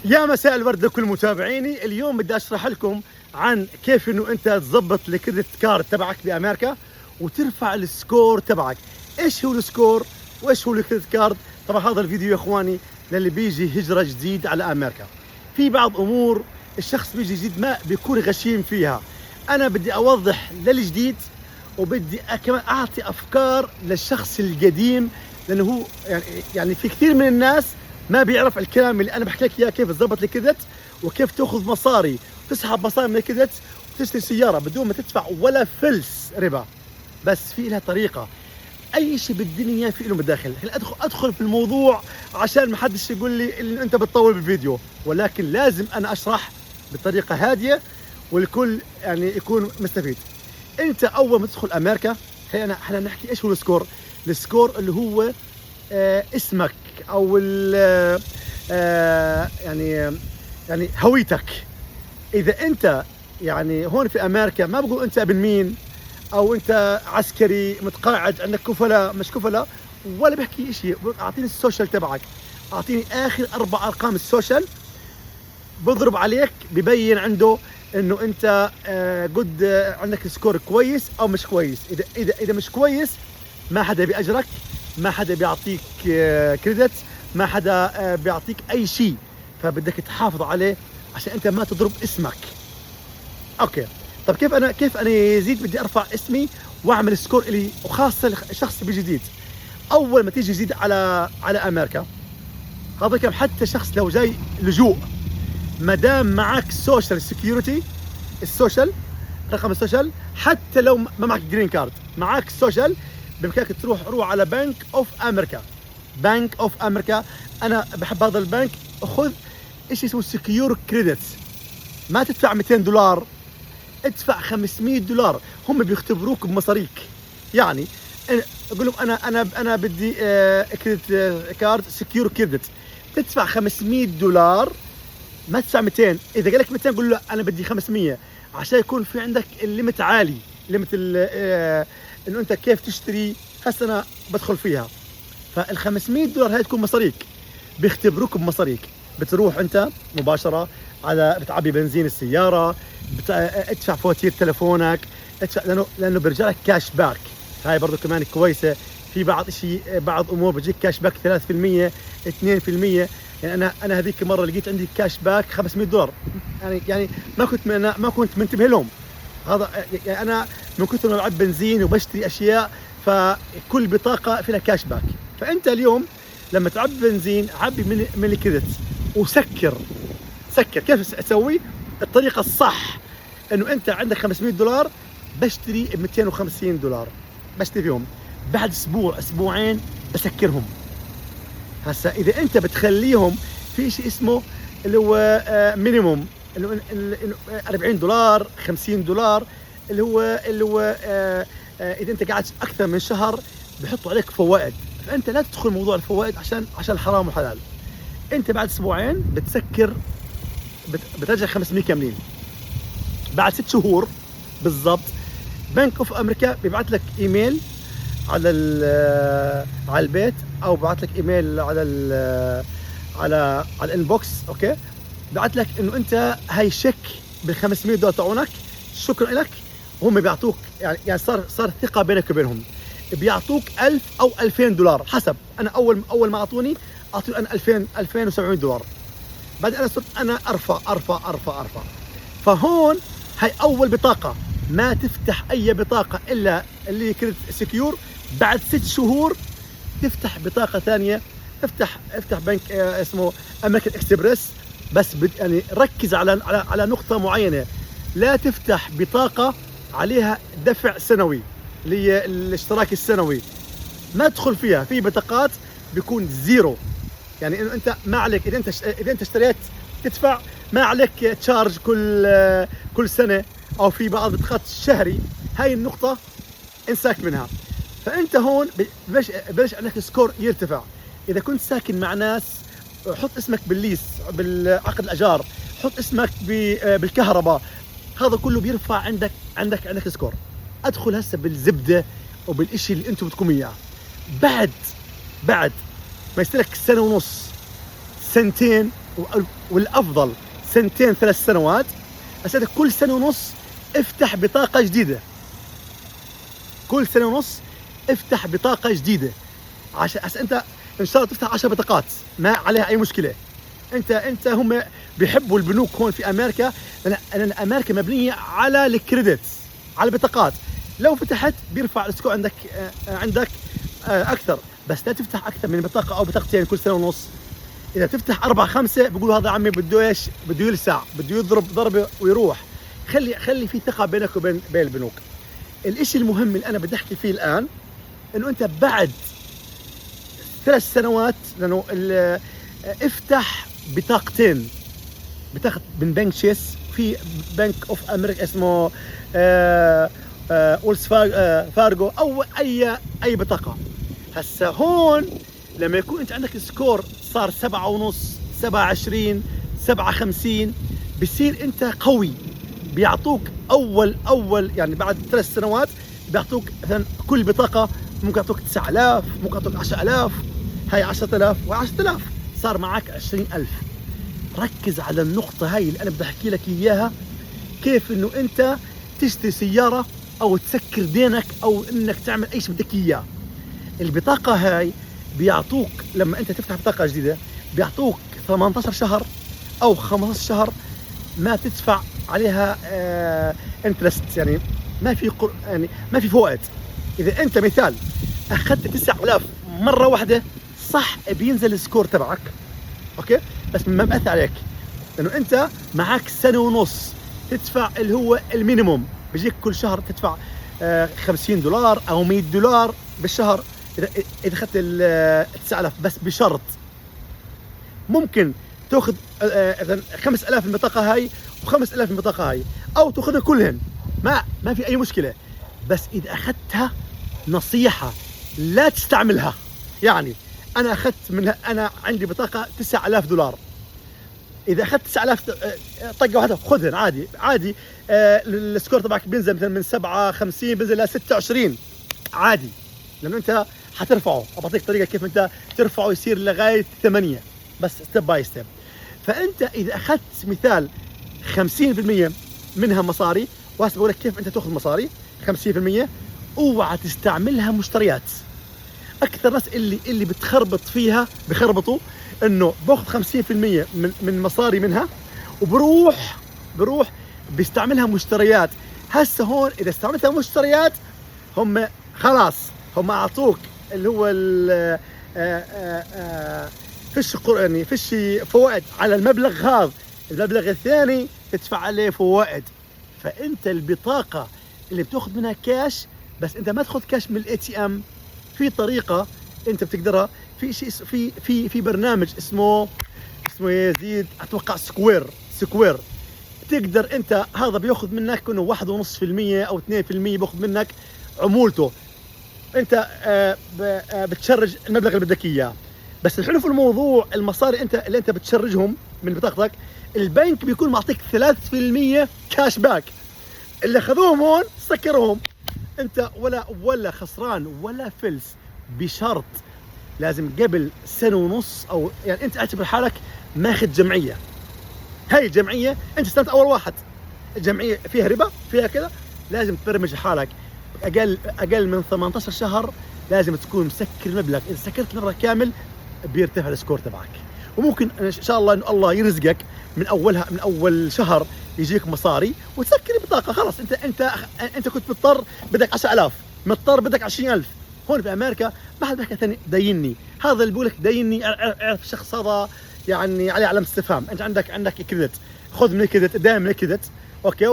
يا مساء الورد لكل متابعيني. اليوم بدي اشرح لكم عن كيف انه انت تظبط الكريدت كارد تبعك بامريكا وترفع السكور تبعك. ايش هو السكور وايش هو الكريدت كارد؟ طبعا هذا الفيديو يا اخواني للي بيجي هجرة جديد على امريكا. في بعض امور الشخص بيجي جديد ما بيكون غشيم فيها. انا بدي اوضح للجديد وبدي كمان اعطي افكار للشخص القديم، لانه هو يعني في كثير من الناس ما بيعرف الكلام اللي انا بحكي لك اياه، كيف تظبط الكريدت وكيف تاخذ مصاري وتسحب مصاري من الكريدت وتشتري سياره بدون ما تدفع ولا فلس ربا. بس في لها طريقه، اي شيء بالدنيا في له مداخل. ادخل في الموضوع عشان ما حدش يقول لي ان انت بتطول بالفيديو، ولكن لازم انا اشرح بطريقه هاديه والكل يعني يكون مستفيد. انت اول ما تدخل امريكا احنا نحكي ايش هو السكور. السكور اللي هو اسمك او يعني هويتك. اذا انت يعني هون في امريكا ما بقول انت ابن مين او انت عسكري متقاعد عندك كفلاء مش كفلاء ولا بحكي شيء، اعطيني السوشيال تبعك، اعطيني اخر 4 ارقام السوشيال، بضرب عليك ببين عنده انه انت قد عندك سكور كويس او مش كويس. اذا مش كويس ما حدا بيأجرك، ما حدا بيعطيك كريدت، ما حدا بيعطيك اي شيء، فبدك تحافظ عليه عشان انت ما تضرب اسمك. اوكي، طب كيف انا يزيد بدي ارفع اسمي واعمل سكور الي، وخاصه الشخص بجديد. اول ما تيجي جديد على امريكا، هذا كم حتى شخص لو جاي لجوء، ما دام معك سوشيال سكيورتي، السوشيال رقم السوشيال، حتى لو ما معك جرين كارد معك سوشيال، بامكانك روح على بنك اوف امريكا. بنك اوف امريكا انا بحب هذا البنك. خذ شيء اسمه سكيور كريدتس، ما تدفع $200، ادفع $500. هم بيختبروك بمصاريك. يعني اقول لهم انا بدي كريدت كارد سكيور كريدت، تدفع $500، ما تدفع 200. اذا قال لك 200 قول له انا بدي 500 عشان يكون في عندك الليمت عالي. ليمت انه انت كيف تشتري، هسه انا بدخل فيها. فال $500 هاي تكون مصاريك، بيختبروك بمصاريك. بتروح انت مباشره على بتعبي بنزين السياره، ادفع فواتير تلفونك، ادفع لانه بيرجع لك كاش باك. هاي برضه كمان كويسه. في بعض امور بيجيك كاش باك 3%، 2%. يعني انا هذيك المره لقيت عندي كاش باك $500. يعني ما كنت منتبه لهم. هذا يعني انا من كثر ما بعبي بنزين وبشتري اشياء، فكل بطاقه فيها كاش باك. فانت اليوم لما تعبي بنزين عبي من الكريدت وسكر. كيف تسوي؟ الطريقه الصح انه انت عندك $500 بشتري ب $250، بشتري فيهم بعد اسبوعين بسكرهم. هسا اذا انت بتخليهم في شيء اسمه اللي هو مينيموم، اللي هو $40 $50، اللي هو اذا انت قاعد اكثر من شهر بحطوا عليك فوائد. فانت لا تدخل موضوع الفوائد عشان حرام وحلال. انت بعد اسبوعين بتسكر، بترجع 500 كاملين. بعد 6 شهور بالضبط بنك اوف امريكا بيبعث لك ايميل على البيت، او بعث لك ايميل على الانبوكس. اوكي، بعث لك انه انت هاي شيك بال $500 تاعونك، شكرا لك. هم بيعطوك يعني صار ثقه بينك وبينهم، بيعطوك 1000 أو $2000 حسب. انا اول ما اعطوني انا $2700. بعدين انا صرت ارفع. فهون هاي اول بطاقه. ما تفتح اي بطاقه الا اللي كريدت سكيور. بعد 6 شهور تفتح بطاقه ثانيه. افتح بنك اسمه امريكان اكسبريس. بس يعني ركز على نقطه معينه، لا تفتح بطاقه عليها دفع سنوي اللي هي الاشتراك السنوي، ما تدخل فيها. في بطاقات بيكون زيرو، يعني انه انت ما عليك، اذا انت اشتريت تدفع، ما عليك تشارج كل سنه، او في بعض بطاقات شهري. هاي النقطه انساك منها. فانت هون بلش عندك سكور يرتفع. اذا كنت ساكن مع ناس حط اسمك بالليس، بالعقد الاجار، حط اسمك بالكهرباء، هذا كله بيرفع عندك سكور. ادخل هسه بالزبده وبالشيء اللي انتم بدكم اياه. بعد ما يستلك 1.5 سنة 2 والافضل سنتين 3 سنوات. أسألك كل سنة ونص افتح بطاقة جديدة، كل سنة ونص افتح بطاقة جديدة، عشان انت ان شاء الله تفتح 10 بطاقات ما عليها اي مشكلة. انت هم بيحبوا البنوك هون في امريكا، لان امريكا مبنية على الكريدت، على البطاقات. لو فتحت بيرفع السكور عندك اكثر، بس لا تفتح اكثر من بطاقة او بطاقتين كل سنة ونص. اذا تفتح 4 5 بيقولوا هذا عمي بده ايش، بده يلسع، بده يضرب ضربة ويروح. خلي في ثقة بينك وبين البنوك. الاشي المهم اللي انا بدي احكي فيه الان، انه انت بعد 3 سنوات لانه افتح بطاقتين، بطاقة من بنك تشيس، في بنك اوف امريكا اسمه ويلز فارغو، او اي بطاقة. هسا هون لما يكون انت عندك سكور صار 7.5 27 57 بصير انت قوي. بيعطوك اول يعني بعد 3 سنوات بيعطوك مثلا كل بطاقة ممكن يعطوك 9000، ممكن يعطوك 10000، هاي 10000 و10000 صار معك 20000. ركز على النقطة هاي اللي أنا بدي أحكي لك إياها، كيف إنه أنت تشتري سيارة أو تسكر دينك أو إنك تعمل أي شيء بدك إياه. البطاقة هاي بيعطوك لما أنت تفتح بطاقة جديدة بيعطوك 18 شهر أو 15 شهر ما تدفع عليها انترست، يعني ما في فوائد. إذا أنت مثال أخذت 9000 مرة واحدة صح بينزل السكور تبعك، اوكي، بس ما بأثر عليك، لانه انت معك سنة ونص تدفع اللي هو المينيموم. بيجيك كل شهر تدفع $50 او $100 بالشهر اذا اخذت ال 9000. بس بشرط ممكن تاخذ 5000 البطاقة هاي و5000 البطاقة هاي، او تاخذها كلهن، ما في اي مشكلة. بس اذا اخذتها نصيحة لا تستعملها. يعني انا اخذت منها، انا عندي بطاقه $9000، اذا اخذت 9000 طقه واحده خذهن عادي. السكور تبعك بينزل مثلا من 57 بينزل ل 26 عادي، لانه انت حترفعه. بعطيك طريقه كيف انت ترفعه يصير لغايه 8، بس ستيب باي ستيب. فانت اذا اخذت مثال 50% منها مصاري، وهسه بقول لك كيف انت تاخذ مصاري 50%، اوعى تستعملها مشتريات. اكثر ناس اللي بخربطوا انه باخذ 50% من مصاري منها وبروح بيستعملها مشتريات. هسه هون اذا استعملتها مشتريات هم خلاص هم اعطوك اللي هو فيش فوائد على المبلغ هذا، المبلغ الثاني تدفع عليه فوائد. فانت البطاقة اللي بتاخذ منها كاش، بس انت ما تاخذ كاش من الاي تي ام. في طريقة انت بتقدرها، في شيء في برنامج اسمه يزيد اتوقع سكوير. تقدر انت، هذا بياخذ منك انه 1.5% او 2% بياخذ منك عمولته. انت بتشرج المبلغ اللي بدك اياه. بس الحلو في الموضوع المصاري اللي انت بتشرجهم من بطاقتك، البنك بيكون معطيك 3% كاش باك. اللي اخذوهم هون سكرهم، انت ولا خسران ولا فلس. بشرط لازم قبل 1.5 سنة او يعني انت اعتبر حالك ماخذ جمعية. هاي الجمعية انت استلمت اول واحد، الجمعية فيها ربا فيها كذا، لازم تبرمج حالك اقل من 18 شهر لازم تكون مسكر المبلغ. اذا سكرت المبلغ كامل بيرتفع السكور تبعك. وممكن ان شاء الله انه الله يرزقك من اول شهر يجيك مصاري وتسكر البطاقة. خلاص انت كنت مضطر بدك 10000، مضطر بدك 20000. هون في امريكا ما حد بيحكي ثاني دايني. هذا اللي بيقول لك دايني اعرف الشخص هذا يعني عليه علامة استفهام. انت عندك كريدت، خذ من الكريدت، دائما من الكريدت، اوكي،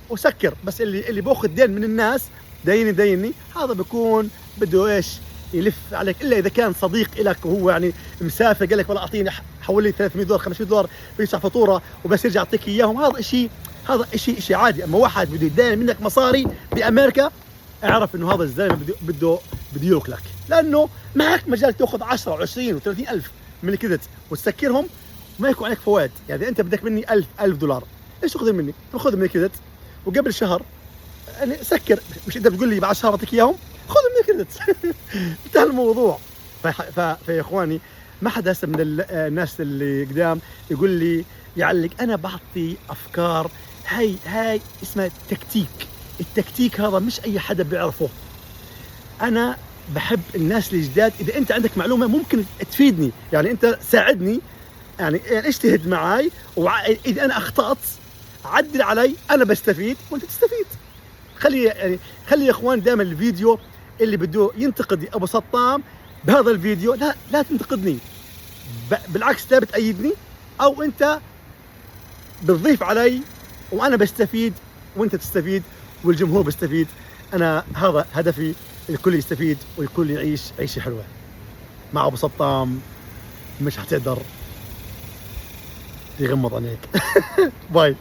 وسكر. بس اللي باخذ دين من الناس دايني هذا بيكون بده ايش يلف عليك، الا اذا كان صديق لك وهو يعني مسافر قال لك والله اعطيني حول لي $300 $500 بيدفع فاتوره وبس يرجع يعطيك اياهم. هذا شيء عادي. اما واحد بده يدين منك مصاري بامريكا، اعرف انه هذا الزلمه بده ياكلك، لانه معك مجال تاخذ 10 و20 و30 الف من الكريدت وتسكرهم وما يكون عليك فوائد. يعني انت بدك مني $1000، ايش تاخذ مني؟ باخذ من الكريدت وقبل شهر يعني سكر. مش انت بتقول لي بعد شهر اعطيك اياهم، خذ من الكريدت. انتهى الموضوع. فيا اخواني ما حدا هسه من الناس اللي قدام يقول لي يعلق. انا بعطي افكار، هاي اسمها تكتيك. التكتيك هذا مش اي حدا بيعرفه. انا بحب الناس الجداد. اذا انت عندك معلومه ممكن تفيدني، يعني انت ساعدني، يعني اجتهد معي، واذا انا اخطات عدل علي، انا بستفيد وانت تستفيد. خلي يا اخوان دائما الفيديو اللي بده ينتقد ابو سطام بهذا الفيديو لا تنتقدني، بالعكس لا بتأيدني، او انت بتضيف علي وانا بستفيد وانت تستفيد والجمهور بيستفيد. انا هذا هدفي، الكل يستفيد والكل يعيش عيشه حلوه. مع ابو سطام مش حتقدر يغمض عينيك. باي.